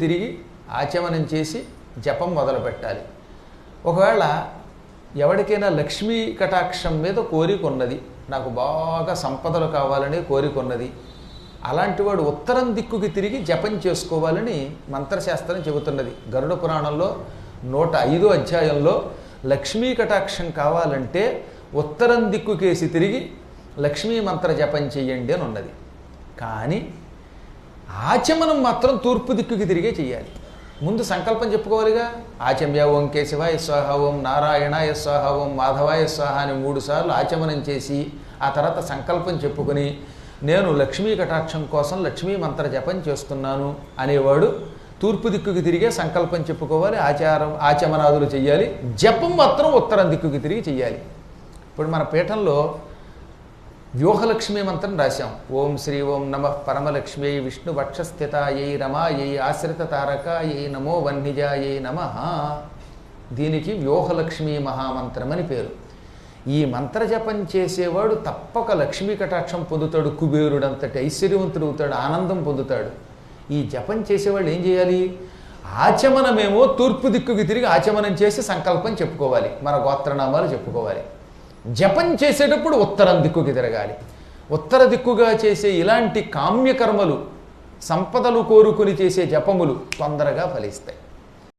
తిరిగి ఆచమనం చేసి జపం మొదలుపెట్టాలి. ఒకవేళ ఎవరికైనా లక్ష్మీ కటాక్షం మీద కోరిక ఉన్నది, నాకు బాగా సంపదలు కావాలని కోరిక ఉన్నది, అలాంటి వాడు ఉత్తరం దిక్కుకి తిరిగి జపం చేసుకోవాలని మంత్రశాస్త్రం చెబుతున్నది. గరుడ పురాణంలో 105వ అధ్యాయంలో లక్ష్మీ కటాక్షం కావాలంటే ఉత్తరం దిక్కుకేసి తిరిగి లక్ష్మీ మంత్ర జపం చెయ్యండి అని ఉన్నది. కానీ ఆచమనం మాత్రం తూర్పు దిక్కుకి తిరిగే చెయ్యాలి. ముందు సంకల్పం చెప్పుకోవాలిగా. ఆచమ్య ఓం కేశవాయ స్వాహ, ఓం నారాయణాయ స్వాహ, ఓం మాధవాయ స్వాహ అని 3 సార్లు ఆచమనం చేసి ఆ తర్వాత సంకల్పం చెప్పుకొని నేను లక్ష్మీ కటాక్షం కోసం లక్ష్మీ మంత్ర జపం చేస్తున్నాను అనేవాడు తూర్పు దిక్కుకి తిరిగే సంకల్పం చెప్పుకోవాలి, ఆచమనాదులు చెయ్యాలి. జపం మాత్రం ఉత్తరం దిక్కుకి తిరిగి చెయ్యాలి. ఇప్పుడు మన పీఠంలో వ్యూహలక్ష్మీ మంత్రం రాశాం. ఓం శ్రీ ఓం నమః పరమలక్ష్మ్యై విష్ణు వక్షస్థితాయై రమాయై ఆశ్రిత తారకాయై నమో వన్నిజాయై నమః. దీనికి వ్యూహలక్ష్మీ మహామంత్రం అని పేరు. ఈ మంత్రజపం చేసేవాడు తప్పక లక్ష్మీ కటాక్షం పొందుతాడు, కుబేరుడంతటి ఐశ్వర్యవంతుడు అవుతాడు, ఆనందం పొందుతాడు. ఈ జపం చేసేవాళ్ళు ఏం చేయాలి? ఆచమనమేమో తూర్పు దిక్కుకి తిరిగి ఆచమనం చేసి సంకల్పం చెప్పుకోవాలి, మన గోత్రనామాలు చెప్పుకోవాలి. జపం చేసేటప్పుడు ఉత్తరం దిక్కుకి తిరగాలి. ఉత్తర దిక్కుగా చేసే ఇలాంటి కామ్యకర్మలు, సంపదలు కోరుకుని చేసే జపములు తొందరగా ఫలిస్తాయి.